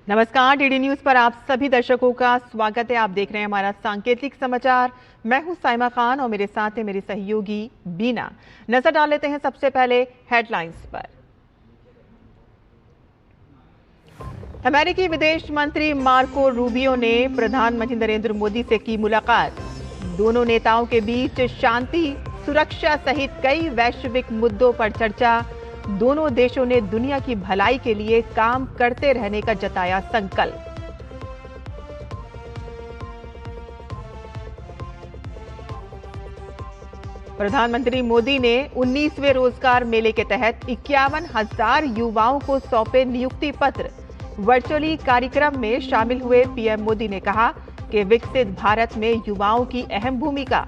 नमस्कार, DD news पर आप सभी दर्शकों का स्वागत है। आप देख रहे हैं हमारा सांकेतिक समाचार। मैं हूं साइमा खान और मेरे साथ है मेरी सहयोगी बीना। नजर डाल लेते हैं सबसे पहले हेडलाइंस पर। अमेरिकी विदेश मंत्री मार्को रूबियो ने प्रधानमंत्री नरेंद्र मोदी से की मुलाकात। दोनों नेताओं के बीच शांति, सुरक्षा सहित कई वैश्विक मुद्दों पर चर्चा। दोनों देशों ने दुनिया की भलाई के लिए काम करते रहने का जताया संकल्प। प्रधानमंत्री मोदी ने 19वें रोजगार मेले के तहत 51,000 युवाओं को सौंपे नियुक्ति पत्र। वर्चुअली कार्यक्रम में शामिल हुए पीएम मोदी ने कहा कि विकसित भारत में युवाओं की अहम भूमिका।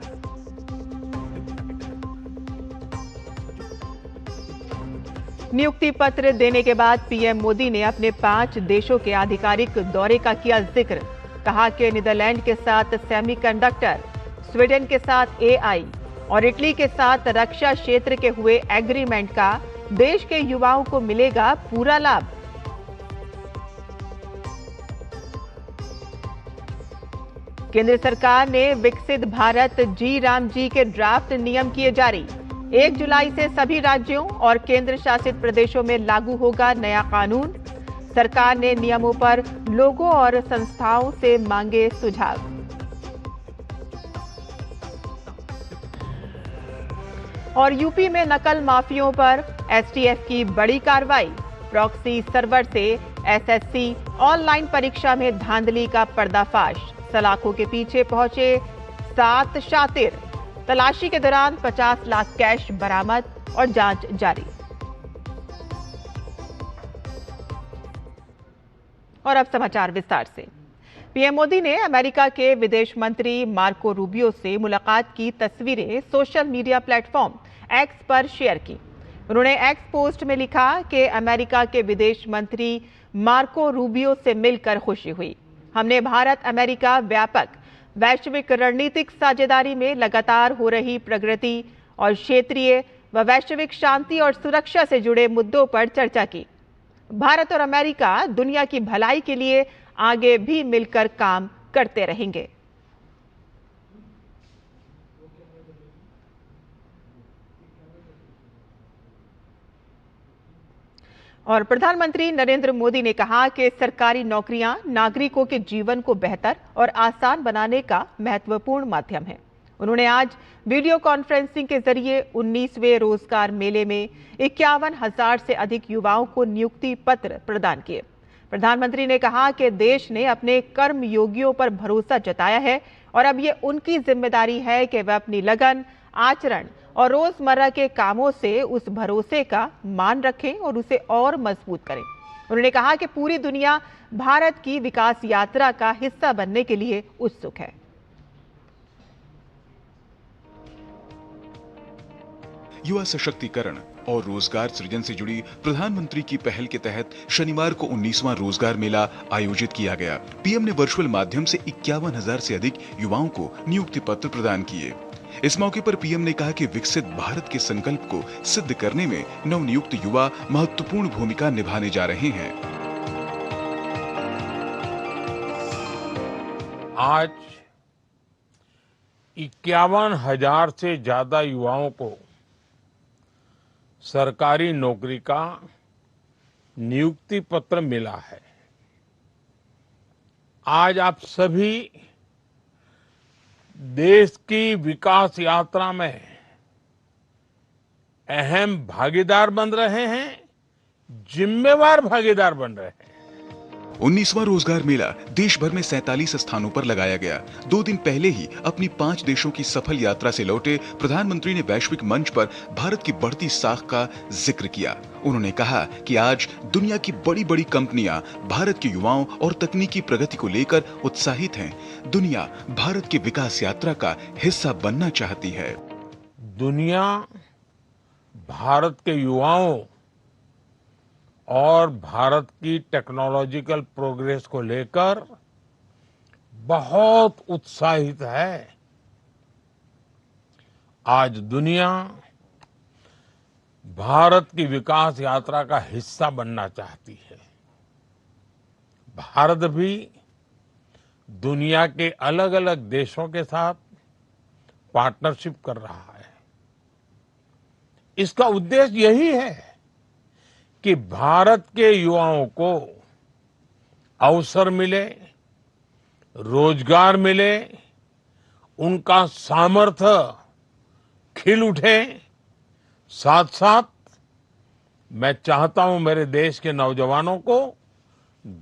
नियुक्ति पत्र देने के बाद पीएम मोदी ने अपने 5 देशों के आधिकारिक दौरे का किया जिक्र। कहा कि नीदरलैंड के साथ सेमीकंडक्टर, स्वीडन के साथ एआई और इटली के साथ रक्षा क्षेत्र के हुए एग्रीमेंट का देश के युवाओं को मिलेगा पूरा लाभ। केंद्र सरकार ने विकसित भारत जी के ड्राफ्ट नियम किए जारी। 1 जुलाई से सभी राज्यों और केंद्र शासित प्रदेशों में लागू होगा नया कानून। सरकार ने नियमों पर लोगों और संस्थाओं से मांगे सुझाव। और यूपी में नकल माफियों पर एसटीएफ की बड़ी कार्रवाई। प्रॉक्सी सर्वर से एसएससी ऑनलाइन परीक्षा में धांधली का पर्दाफाश। सलाखों के पीछे पहुंचे 7 शातिर। तलाशी के दौरान 50 लाख कैश बरामद और जांच जारी। और अब समाचार विस्तार से। पीएम मोदी ने अमेरिका के विदेश मंत्री मार्को रूबियो से मुलाकात की तस्वीरें सोशल मीडिया प्लेटफॉर्म एक्स पर शेयर की। उन्होंने एक्स पोस्ट में लिखा कि अमेरिका के विदेश मंत्री मार्को रूबियो से मिलकर खुशी हुई। हमने भारत अमेरिका व्यापक वैश्विक रणनीतिक साझेदारी में लगातार हो रही प्रगति और क्षेत्रीय व वैश्विक शांति और सुरक्षा से जुड़े मुद्दों पर चर्चा की। भारत और अमेरिका दुनिया की भलाई के लिए आगे भी मिलकर काम करते रहेंगे। और प्रधानमंत्री नरेंद्र मोदी ने कहा कि सरकारी नौकरियां नागरिकों के जीवन को बेहतर और आसान बनाने का महत्वपूर्ण माध्यम है। उन्होंने आज वीडियो कॉन्फ्रेंसिंग के जरिए 19वें रोजगार मेले में 51,000 से अधिक युवाओं को नियुक्ति पत्र प्रदान किए। प्रधानमंत्री ने कहा कि देश ने अपने कर्मयोगियों पर भरोसा जताया है और अब ये उनकी जिम्मेदारी है कि वह अपनी लगन, आचरण और रोजमर्रा के कामों से उस भरोसे का मान रखें और उसे और मजबूत करें। उन्होंने कहा कि पूरी दुनिया भारत की विकास यात्रा का हिस्सा बनने के लिए उत्सुक है। युवा सशक्तिकरण और रोजगार सृजन से जुड़ी प्रधानमंत्री की पहल के तहत शनिवार को 19वां रोजगार मेला आयोजित किया गया। पीएम ने वर्चुअल माध्यम से 51,000 से अधिक युवाओं को नियुक्ति पत्र प्रदान किए। इस मौके पर पीएम ने कहा कि विकसित भारत के संकल्प को सिद्ध करने में नवनियुक्त युवा महत्वपूर्ण भूमिका निभाने जा रहे हैं। आज 51,000 से ज्यादा युवाओं को सरकारी नौकरी का नियुक्ति पत्र मिला है। आज आप सभी देश की विकास यात्रा में अहम भागीदार बन रहे हैं, जिम्मेवार भागीदार बन रहे हैं। 19वां रोजगार मेला देश भर में 47 स्थानों पर लगाया गया। 2 दिन पहले ही अपनी 5 देशों की सफल यात्रा से लौटे प्रधानमंत्री ने वैश्विक मंच पर भारत की बढ़ती साख का जिक्र किया। उन्होंने कहा कि आज दुनिया की बड़ी-बड़ी कंपनियां भारत के युवाओं और तकनीकी प्रगति को लेकर उत्साहित हैं। दुनिया भारत की विकास यात्रा का हिस्सा बनना चाहती है। दुनिया भारत के युवाओं और भारत की टेक्नोलॉजिकल प्रोग्रेस को लेकर बहुत उत्साहित है। आज दुनिया भारत की विकास यात्रा का हिस्सा बनना चाहती है। भारत भी दुनिया के अलग अलग देशों के साथ पार्टनरशिप कर रहा है। इसका उद्देश्य यही है कि भारत के युवाओं को अवसर मिले, रोजगार मिले, उनका सामर्थ्य खिल उठे। साथ साथ मैं चाहता हूं मेरे देश के नौजवानों को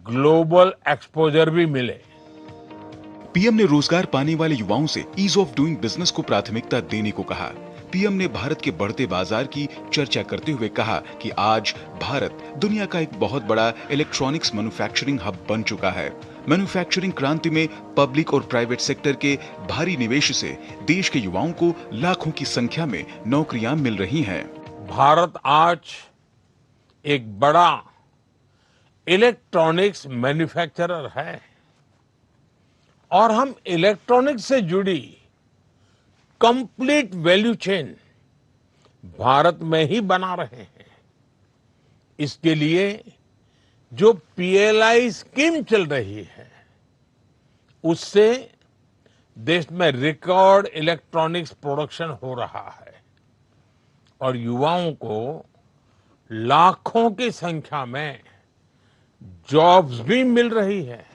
ग्लोबल एक्सपोजर भी मिले। पीएम ने रोजगार पाने वाले युवाओं से ईज ऑफ डूइंग बिजनेस को प्राथमिकता देने को कहा। पीएम ने भारत के बढ़ते बाजार की चर्चा करते हुए कहा कि आज भारत दुनिया का एक बहुत बड़ा इलेक्ट्रॉनिक्स मैन्युफैक्चरिंग हब बन चुका है। मैन्युफैक्चरिंग क्रांति में पब्लिक और प्राइवेट सेक्टर के भारी निवेश से देश के युवाओं को लाखों की संख्या में नौकरियां मिल रही हैं। भारत आज एक बड़ा इलेक्ट्रॉनिक्स मैन्युफैक्चरर है और हम इलेक्ट्रॉनिक्स से जुड़ी कंप्लीट वैल्यू चेन भारत में ही बना रहे हैं। इसके लिए जो पीएलआई स्कीम चल रही है उससे देश में रिकॉर्ड इलेक्ट्रॉनिक्स प्रोडक्शन हो रहा है और युवाओं को लाखों की संख्या में जॉब्स भी मिल रही है।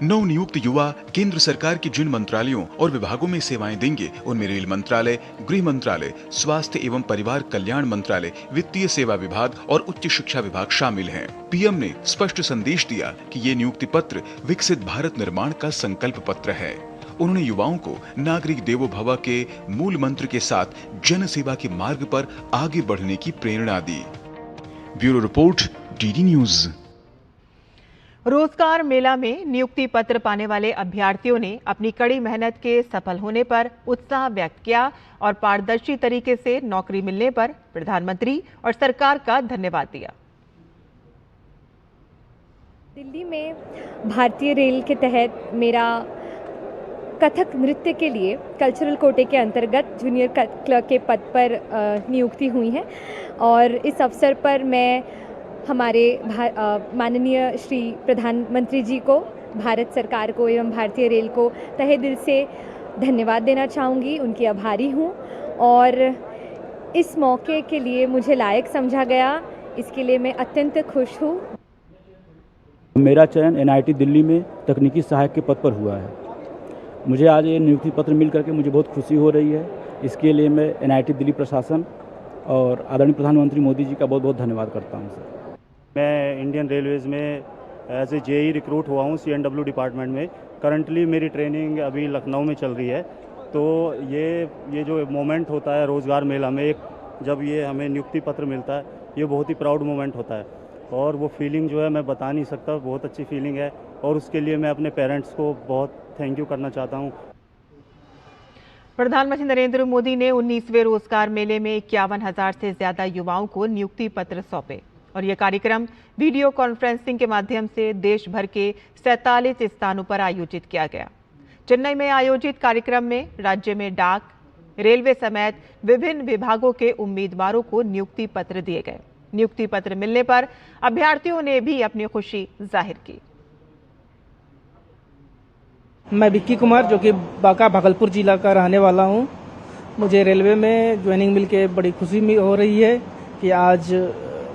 नवनियुक्त युवा केंद्र सरकार के जिन मंत्रालयों और विभागों में सेवाएं देंगे उनमें रेल मंत्रालय, गृह मंत्रालय, स्वास्थ्य एवं परिवार कल्याण मंत्रालय, वित्तीय सेवा विभाग और उच्च शिक्षा विभाग शामिल हैं। पीएम ने स्पष्ट संदेश दिया कि ये नियुक्ति पत्र विकसित भारत निर्माण का संकल्प पत्र है। उन्होंने युवाओं को नागरिक देवो भव के मूल मंत्र के साथ जन सेवा के मार्ग पर आगे बढ़ने की प्रेरणा दी। Bureau report, DD news. रोजगार मेला में नियुक्ति पत्र पाने वाले अभ्यर्थियों ने अपनी कड़ी मेहनत के सफल होने पर उत्साह व्यक्त किया और पारदर्शी तरीके से नौकरी मिलने पर प्रधानमंत्री और सरकार का धन्यवाद दिया। दिल्ली में भारतीय रेल के तहत मेरा कथक नृत्य के लिए कल्चरल कोटे के अंतर्गत जूनियर क्लर्क के पद पर नियुक्ति हुई है और इस अवसर पर मैं हमारे माननीय श्री प्रधानमंत्री जी को, भारत सरकार को एवं भारतीय रेल को तहे दिल से धन्यवाद देना चाहूँगी। उनकी आभारी हूँ और इस मौके के लिए मुझे लायक समझा गया, इसके लिए मैं अत्यंत खुश हूँ। मेरा चयन एनआईटी दिल्ली में तकनीकी सहायक के पद पर हुआ है। मुझे आज ये नियुक्ति पत्र मिल करके मुझे बहुत खुशी हो रही है। इसके लिए मैं एनआईटी दिल्ली प्रशासन और आदरणीय प्रधानमंत्री मोदी जी का बहुत बहुत धन्यवाद करता हूँ सर। मैं इंडियन रेलवेज़ में एज ए जेई रिक्रूट हुआ हूँ सीएनडब्ल्यू डिपार्टमेंट में। करंटली मेरी ट्रेनिंग अभी लखनऊ में चल रही है। तो ये जो मोमेंट होता है रोज़गार मेला में, एक जब ये हमें नियुक्ति पत्र मिलता है, ये बहुत ही प्राउड मोमेंट होता है और वो फीलिंग जो है मैं बता नहीं सकता, बहुत अच्छी फीलिंग है और उसके लिए मैं अपने पेरेंट्स को बहुत थैंक यू करना चाहता हूँ। प्रधानमंत्री नरेंद्र मोदी ने 19वें रोजगार मेले में 51,000 से ज्यादा युवाओं को नियुक्ति पत्र सौंपे और यह कार्यक्रम वीडियो कॉन्फ्रेंसिंग के माध्यम से देश भर के 47 स्थानों पर आयोजित किया गया। चेन्नई में आयोजित कार्यक्रम में राज्य में डाक, रेलवे समेत विभिन्न विभागों के उम्मीदवारों को नियुक्ति पत्र दिए गए। नियुक्ति पत्र मिलने पर अभ्यर्थियों ने भी अपनी खुशी जाहिर की। मैं विक्की कुमार, जो कि बांका भागलपुर जिला का रहने वाला हूं। मुझे रेलवे में ज्वाइनिंग मिलके बड़ी खुशी हो रही है कि आज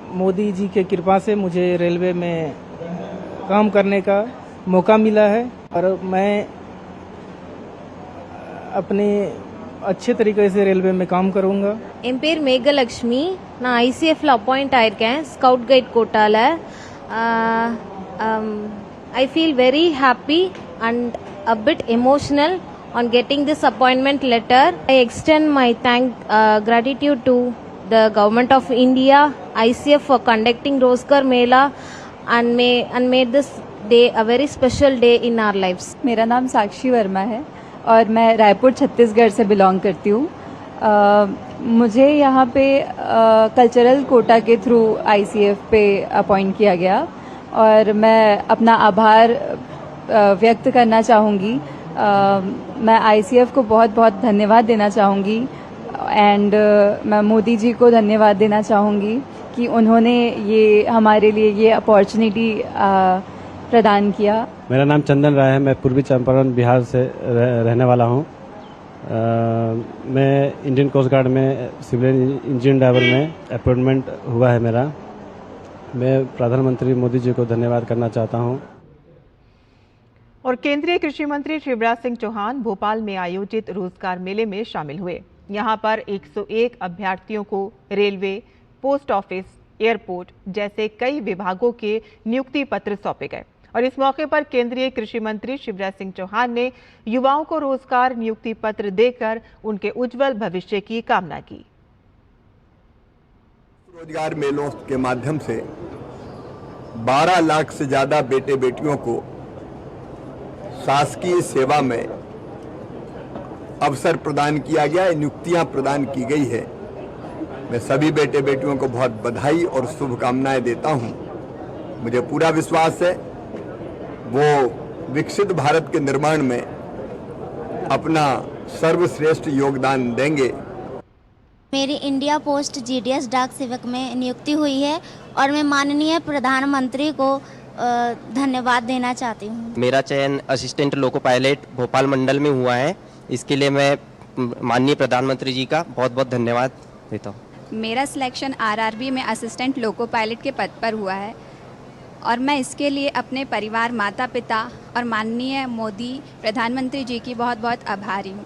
मोदी जी के कृपा से मुझे रेलवे में काम करने का मौका मिला है और मैं अपने अच्छे तरीके से रेलवे में काम करूंगा। என் பேர் மேகலட்சுமி, நான் ஐசிஎஃப்ல அப்பாயிண்ட் ஆயிருக்கேன் ஸ்கவுட் கைட் கோட்டால. I feel very happy and a bit emotional on getting this appointment letter. I extend my gratitude to the government of India, ICF for conducting Rozgar Mela and made this day a very special day in our lives. मेरा नाम साक्षी वर्मा है और मैं रायपुर छत्तीसगढ़ से belong करती हूँ। मुझे यहाँ पे कल्चरल कोटा के थ्रू ICF पे अपॉइंट किया गया और मैं अपना आभार व्यक्त करना चाहूँगी। मैं ICF को बहुत बहुत धन्यवाद देना चाहूँगी एंड मैं मोदी जी को धन्यवाद देना चाहूँगी कि उन्होंने ये हमारे लिए ये अपॉर्चुनिटी प्रदान किया। मेरा नाम चंदन राय है, मैं पूर्वी चंपारण बिहार से रहने वाला हूँ। मैं इंडियन कोस्ट गार्ड में सिविल इंजन ड्राइवर में अपॉइंटमेंट हुआ है मेरा। मैं प्रधानमंत्री मोदी जी को धन्यवाद करना चाहता हूँ। और केंद्रीय कृषि मंत्री शिवराज सिंह चौहान भोपाल में आयोजित रोजगार मेले में शामिल हुए। यहां पर 101 अभ्यर्थियों को रेलवे, पोस्ट ऑफिस, एयरपोर्ट जैसे कई विभागों के नियुक्ति पत्र सौंपे गए। और इस मौके पर केंद्रीय कृषि मंत्री शिवराज सिंह चौहान ने युवाओं को रोजगार नियुक्ति पत्र देकर उनके उज्जवल भविष्य की कामना की। रोजगार मेलों के माध्यम से 12 लाख से ज्यादा बेटे बेटियों को शासकीय सेवा में अवसर प्रदान किया गया, नियुक्तियां प्रदान की गई है। मैं सभी बेटे बेटियों को बहुत बधाई और शुभकामनाएं देता हूं। मुझे पूरा विश्वास है वो विकसित भारत के निर्माण में अपना सर्वश्रेष्ठ योगदान देंगे। मेरी इंडिया पोस्ट जीडीएस डाक सेवक में नियुक्ति हुई है और मैं माननीय प्रधानमंत्री को धन्यवाद देना चाहती हूँ। मेरा चयन असिस्टेंट लोको पायलट भोपाल मंडल में हुआ है। इसके लिए मैं माननीय प्रधानमंत्री जी का बहुत बहुत धन्यवाद देता हूँ। मेरा सिलेक्शन आरआरबी में असिस्टेंट लोको पायलट के पद पर हुआ है और मैं इसके लिए अपने परिवार, माता पिता और माननीय मोदी प्रधानमंत्री जी की बहुत बहुत आभारी हूँ।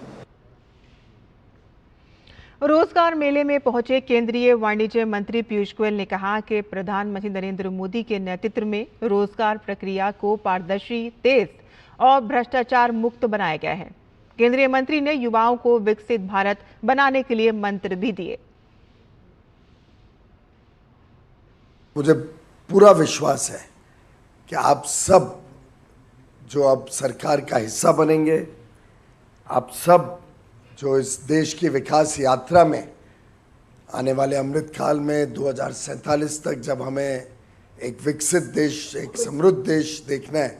रोजगार मेले में पहुंचे केंद्रीय वाणिज्य मंत्री पीयूष गोयल ने कहा कि प्रधानमंत्री नरेंद्र मोदी के नेतृत्व में रोजगार प्रक्रिया को पारदर्शी, तेज और भ्रष्टाचार मुक्त बनाया गया है। केंद्रीय मंत्री ने युवाओं को विकसित भारत बनाने के लिए मंत्र भी दिए। मुझे पूरा विश्वास है कि आप सब जो अब सरकार का हिस्सा बनेंगे, आप सब जो इस देश की विकास यात्रा में आने वाले अमृत काल में 2047 तक जब हमें एक विकसित देश, एक समृद्ध देश देखना है,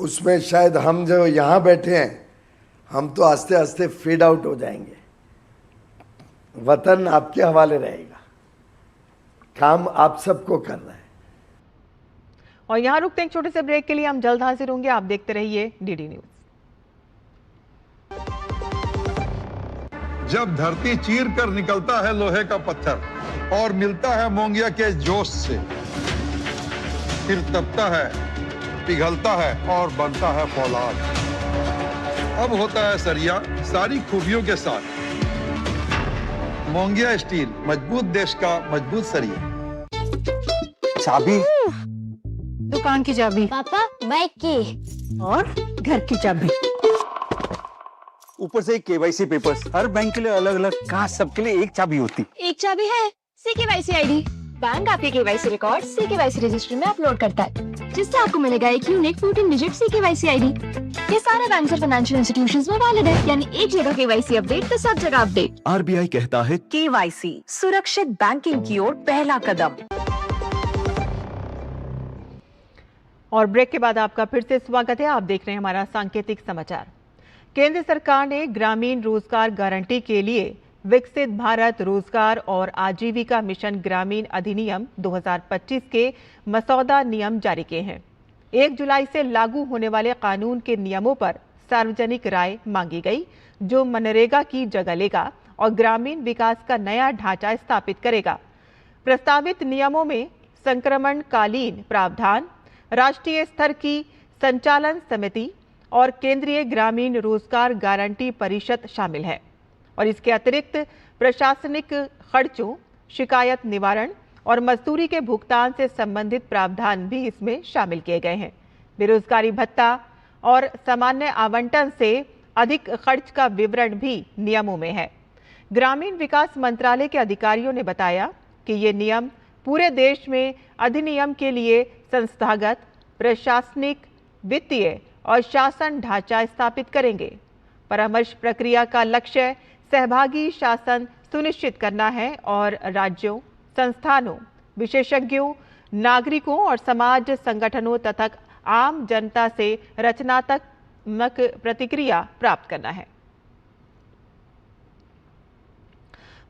उसमें शायद हम जो यहाँ बैठे हैं हम तो आस्ते आस्ते फेड आउट हो जाएंगे। वतन आपके हवाले रहेगा, काम आप सबको करना है। और यहाँ रुकते हैं एक छोटे से ब्रेक के लिए, हम जल्द हाजिर होंगे। आप देखते रहिए डीडी न्यूज। जब धरती चीर कर निकलता है लोहे का पत्थर और मिलता है मोंगिया के जोश से, फिर तपता है, पिघलता है और बनता है फौलाद। अब होता है सरिया सारी खूबियों के साथ। मोंगिया स्टील, मजबूत देश का मजबूत सरिया। चाबी, दुकान की चाबी, पापा बाइक की, और घर की चाबी, ऊपर से केवाईसी पेपर्स। हर बैंक के लिए अलग अलग, कहाँ सबके लिए एक चाबी होती। एक चाबी है CKYC आईडी। बैंक आपके KYC रिकॉर्ड CKYC रजिस्ट्री में अपलोड करता है, जिससे आपको मिलेगा एक यूनिक 14 डिजिट CKYC आईडी। ये सारे बैंक और फाइनेंशियल इंस्टीट्यूशंस में वैलिड है, यानी एक जगह KYC अपडेट तो सब जगह अपडेट। RBI कहता है KYC सुरक्षित बैंकिंग की ओर पहला कदम। और ब्रेक के बाद आपका फिर से स्वागत है। आप देख रहे हैं हमारा सांकेतिक समाचार। केंद्र सरकार ने ग्रामीण रोजगार गारंटी के लिए विकसित भारत रोजगार और आजीविका मिशन ग्रामीण अधिनियम 2025 के मसौदा नियम जारी किए हैं। 1 जुलाई से लागू होने वाले कानून के नियमों पर सार्वजनिक राय मांगी गई, जो मनरेगा की जगह लेगा और ग्रामीण विकास का नया ढांचा स्थापित करेगा। प्रस्तावित नियमों में संक्रमणकालीन प्रावधान, राष्ट्रीय स्तर की संचालन समिति और केंद्रीय ग्रामीण रोजगार गारंटी परिषद शामिल है। और इसके अतिरिक्त प्रशासनिक खर्चों, शिकायत निवारण और मजदूरी के भुगतान से संबंधित प्रावधान भी इसमें शामिल किए गए हैं। बेरोजगारी भत्ता और सामान्य आवंटन से अधिक खर्च का विवरण भी नियमों में है। ग्रामीण विकास मंत्रालय के अधिकारियों ने बताया कि ये नियम पूरे देश में अधिनियम के लिए संस्थागत, प्रशासनिक, वित्तीय और शासन ढांचा स्थापित करेंगे। परामर्श प्रक्रिया का लक्ष्य सहभागी शासन सुनिश्चित करना है और राज्यों, संस्थानों, विशेषज्ञों, नागरिकों और समाज संगठनों तथा आम जनता से रचनात्मक प्रतिक्रिया प्राप्त करना है।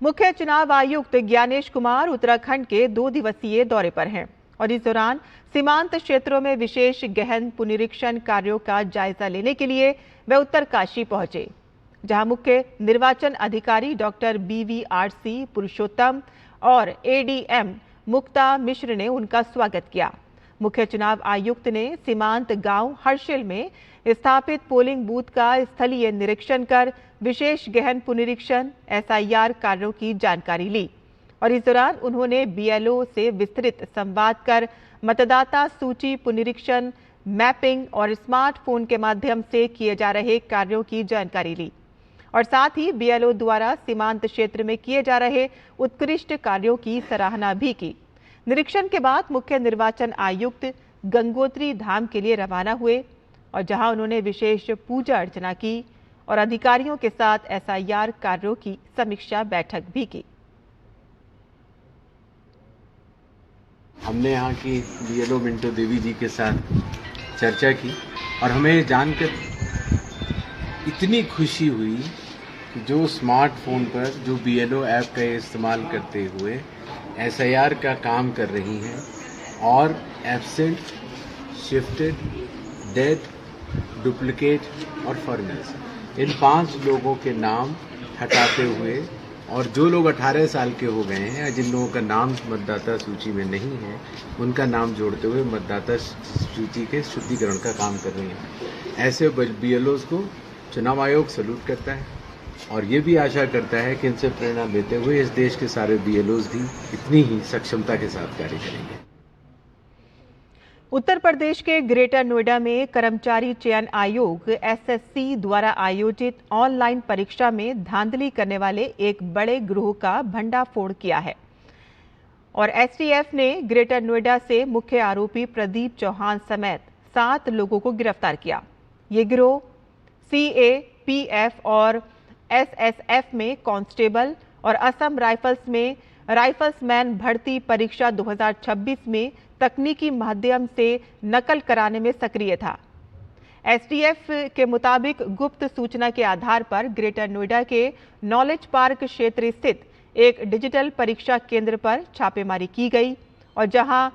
मुख्य चुनाव आयुक्त ज्ञानेश कुमार उत्तराखंड के 2 दिवसीय दौरे पर हैं। और इस दौरान सीमांत क्षेत्रों में विशेष गहन पुनरीक्षण कार्यों का जायजा लेने के लिए वे उत्तरकाशी पहुंचे, जहां मुख्य निर्वाचन अधिकारी डॉक्टर BVRC पुरुषोत्तम और ADM मुक्ता मिश्र ने उनका स्वागत किया। मुख्य चुनाव आयुक्त ने सीमांत गांव हर्षिल में स्थापित पोलिंग बूथ का स्थलीय निरीक्षण कर विशेष गहन पुनरीक्षण SIR कार्यों की जानकारी ली और इस दौरान उन्होंने BLO से विस्तृत संवाद कर मतदाता सूची पुनरीक्षण, मैपिंग और स्मार्टफोन के माध्यम से किए जा रहे कार्यों की जानकारी ली और साथ ही BLO द्वारा सीमांत क्षेत्र में किए जा रहे उत्कृष्ट कार्यों की सराहना भी की। निरीक्षण के बाद मुख्य निर्वाचन आयुक्त गंगोत्री धाम के लिए रवाना हुए और जहां उन्होंने विशेष पूजा अर्चना की और अधिकारियों के साथ SIR कार्यों की समीक्षा बैठक भी की। हमने यहाँ की BLO मिंटो देवी जी के साथ चर्चा की और हमें जानकर इतनी खुशी हुई कि जो स्मार्टफोन पर जो BLO ऐप का इस्तेमाल करते हुए SIR का काम कर रही हैं और एब्सेंट, शिफ्टेड, डेथ, डुप्लीकेट और फॉरेनर्स, इन 5 लोगों के नाम हटाते हुए और जो लोग 18 साल के हो गए हैं या जिन लोगों का नाम मतदाता सूची में नहीं है उनका नाम जोड़ते हुए मतदाता सूची के शुद्धिकरण का काम कर रही हैं। ऐसे BLOs को चुनाव आयोग सैल्यूट करता है और ये भी आशा करता है कि इनसे प्रेरणा लेते हुए इस देश के सारे BLOs भी इतनी ही सक्षमता के साथ कार्य करेंगे। उत्तर प्रदेश के ग्रेटर नोएडा में कर्मचारी चयन आयोग SSC द्वारा आयोजित ऑनलाइन परीक्षा में धांधली करने वाले एक बड़े गिरोह का भंडाफोड़ किया है और STF ने ग्रेटर नोएडा से मुख्य आरोपी प्रदीप चौहान समेत 7 लोगों को गिरफ्तार किया। ये गिरोह CAPF और SSF में कांस्टेबल और असम राइफल्स में राइफल्समैन भर्ती परीक्षा 2026 में तकनीकी माध्यम से नकल कराने में सक्रिय था। STF के मुताबिक गुप्त सूचना के आधार पर ग्रेटर नोएडा के नॉलेज पार्क क्षेत्र स्थित एक डिजिटल परीक्षा केंद्र पर छापेमारी की गई और जहां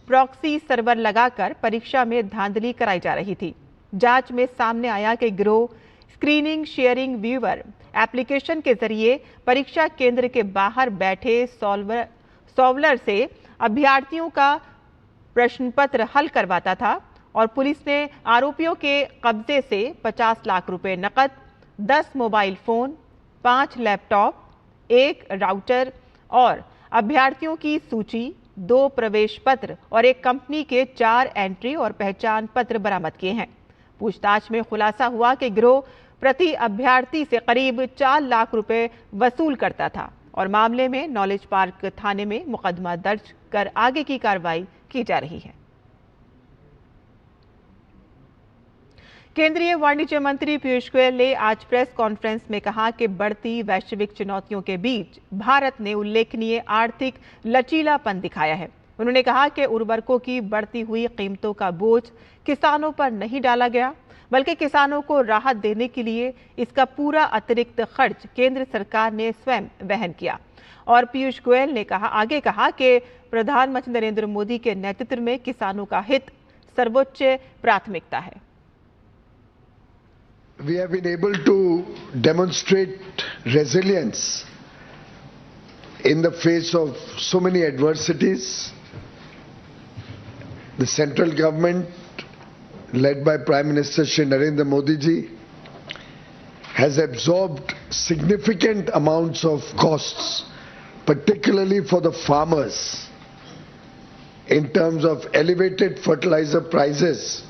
प्रॉक्सी सर्वर लगाकर परीक्षा में धांधली कराई जा रही थी। जांच में सामने आया कि गिरोह स्क्रीनिंग शेयरिंग व्यूअर एप्लीकेशन के जरिए परीक्षा केंद्र के बाहर बैठे सॉल्वर से अभ्यर्थियों का प्रश्न पत्र हल करवाता था और पुलिस ने आरोपियों के कब्जे से 50 लाख रुपए नकद, 10 मोबाइल फोन, 5 लैपटॉप, 1 राउटर और अभ्यर्थियों की सूची, 2 प्रवेश पत्र और एक कंपनी के 4 एंट्री और पहचान पत्र बरामद किए हैं। पूछताछ में खुलासा हुआ कि गिरोह प्रति अभ्यर्थी से करीब 4 लाख रुपए वसूल करता था और मामले में नॉलेज पार्क थाने में मुकदमा दर्ज कर आगे की कार्रवाई की जा रही है। केंद्रीय वाणिज्य मंत्री पीयूष गोयल ने आज प्रेस कॉन्फ्रेंस में कहा कि बढ़ती वैश्विक चुनौतियों के बीच भारत ने उल्लेखनीय आर्थिक लचीलापन दिखाया है। उन्होंने कहा कि उर्वरकों की बढ़ती हुई कीमतों का बोझ किसानों पर नहीं डाला गया, बल्कि किसानों को राहत देने के लिए इसका पूरा अतिरिक्त खर्च केंद्र सरकार ने स्वयं वहन किया। और पीयूष गोयल ने आगे कहा कि प्रधानमंत्री नरेंद्र मोदी के नेतृत्व में किसानों का हित सर्वोच्च प्राथमिकता है। We have been able to demonstrate resilience in the face of so many adversities. The central government, led by Prime Minister Shri Narendra Modi ji, has absorbed significant amounts of costs, particularly for the farmers, in terms of elevated fertilizer prices,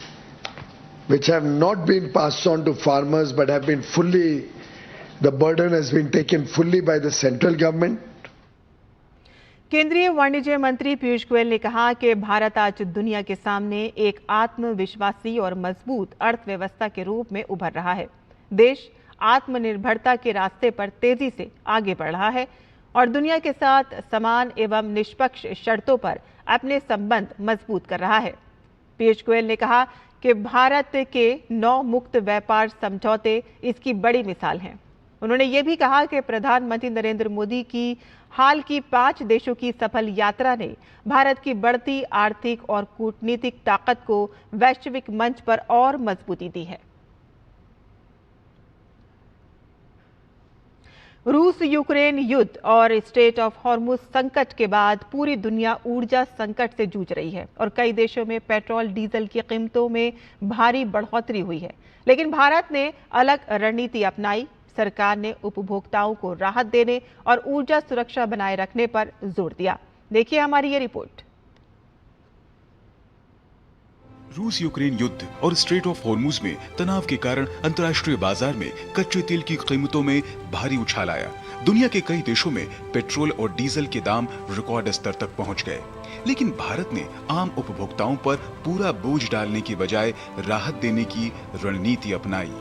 which have not been passed on to farmers but have been fully, the burden has been taken fully by the central government. केंद्रीय वाणिज्य मंत्री पीयूष गोयल ने कहा कि भारत आज दुनिया के सामने एक आत्मविश्वासी और मजबूत अर्थव्यवस्था के रूप में उभर रहा है। देश आत्मनिर्भरता के रास्ते पर तेजी से आगे बढ़ रहा है और दुनिया के साथ समान एवं निष्पक्ष शर्तों पर अपने संबंध मजबूत कर रहा है। पीयूष गोयल ने कहा कि भारत के 9 मुक्त व्यापार समझौते इसकी बड़ी मिसाल हैं। उन्होंने ये भी कहा कि प्रधानमंत्री नरेंद्र मोदी की हाल की 5 देशों की सफल यात्रा ने भारत की बढ़ती आर्थिक और कूटनीतिक ताकत को वैश्विक मंच पर और मजबूती दी है। रूस यूक्रेन युद्ध और स्ट्रेट ऑफ हॉर्मुज संकट के बाद पूरी दुनिया ऊर्जा संकट से जूझ रही है और कई देशों में पेट्रोल डीजल की कीमतों में भारी बढ़ोतरी हुई है। लेकिन भारत ने अलग रणनीति अपनाई। सरकार ने उपभोक्ताओं को राहत देने और ऊर्जा सुरक्षा बनाए रखने पर जोर दिया। देखिए हमारी ये रिपोर्ट। रूस यूक्रेन युद्ध और स्ट्रेट ऑफ हॉर्मुज में तनाव के कारण अंतर्राष्ट्रीय बाजार में कच्चे तेल की कीमतों में भारी उछाल आया। दुनिया के कई देशों में पेट्रोल और डीजल के दाम रिकॉर्ड स्तर तक पहुंच गए। लेकिन भारत ने आम उपभोक्ताओं पर पूरा बोझ डालने की बजाय राहत देने की रणनीति अपनाई।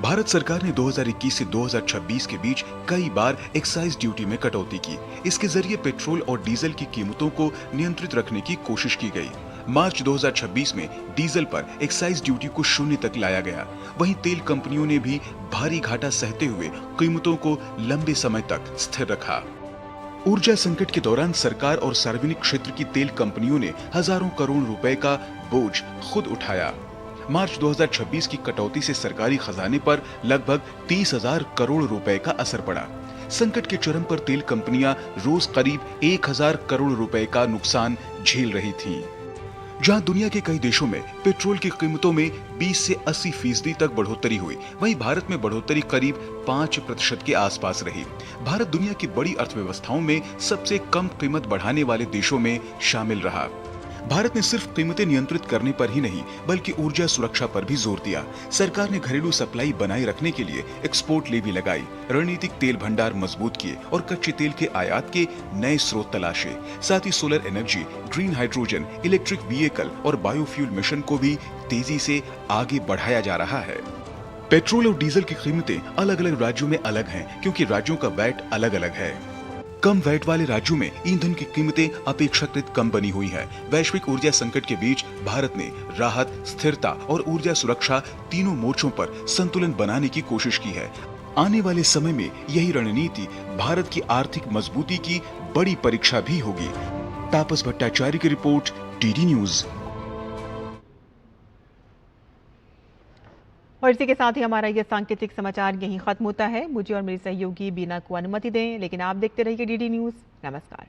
भारत सरकार ने 2021 से 2026 के बीच कई बार एक्साइज ड्यूटी में कटौती की। इसके जरिए पेट्रोल और डीजल की कीमतों को नियंत्रित रखने की कोशिश की गई। मार्च 2026 में डीजल पर एक्साइज ड्यूटी को 0 तक लाया गया। वहीं तेल कंपनियों ने भी भारी घाटा सहते हुए कीमतों को लंबे समय तक स्थिर रखा। ऊर्जा संकट के दौरान सरकार और सार्वजनिक क्षेत्र की तेल कंपनियों ने हजारों करोड़ रुपए का बोझ खुद उठाया। मार्च 2026 की कटौती से सरकारी खजाने पर लगभग 30,000 करोड़ रुपए का असर पड़ा। संकट के चरम पर तेल कंपनियां रोज करीब 1,000 करोड़ रुपए का नुकसान झेल रही थीं। जहां दुनिया के कई देशों में पेट्रोल की कीमतों में 20 से 80% तक बढ़ोतरी हुई, वहीं भारत में बढ़ोतरी करीब 5% के आसपास रही। भारत दुनिया की बड़ी अर्थव्यवस्थाओं में सबसे कम कीमत बढ़ाने वाले देशों में शामिल रहा। भारत ने सिर्फ कीमतें नियंत्रित करने पर ही नहीं बल्कि ऊर्जा सुरक्षा पर भी जोर दिया। सरकार ने घरेलू सप्लाई बनाए रखने के लिए एक्सपोर्ट लेवी लगाई, रणनीतिक तेल भंडार मजबूत किए और कच्चे तेल के आयात के नए स्रोत तलाशे। साथ ही solar energy, green hydrogen, electric vehicle और बायोफ्यूल मिशन को भी तेजी से आगे बढ़ाया जा रहा है। पेट्रोल और डीजल की कीमतें अलग अलग राज्यों में अलग हैं क्योंकि राज्यों का वैट अलग अलग है। कम वैट वाले राज्यों में ईंधन की कीमतें अपेक्षाकृत कम बनी हुई हैं। वैश्विक ऊर्जा संकट के बीच भारत ने राहत, स्थिरता और ऊर्जा सुरक्षा तीनों मोर्चों पर संतुलन बनाने की कोशिश की है। आने वाले समय में यही रणनीति भारत की आर्थिक मजबूती की बड़ी परीक्षा भी होगी। तापस भट्टाचार्य की रिपोर्ट, डीडी न्यूज। और इसी के साथ ही हमारा यह सांकेतिक समाचार यहीं खत्म होता है। मुझे और मेरी सहयोगी बीना को अनुमति दें, लेकिन आप देखते रहिए डीडी न्यूज। नमस्कार।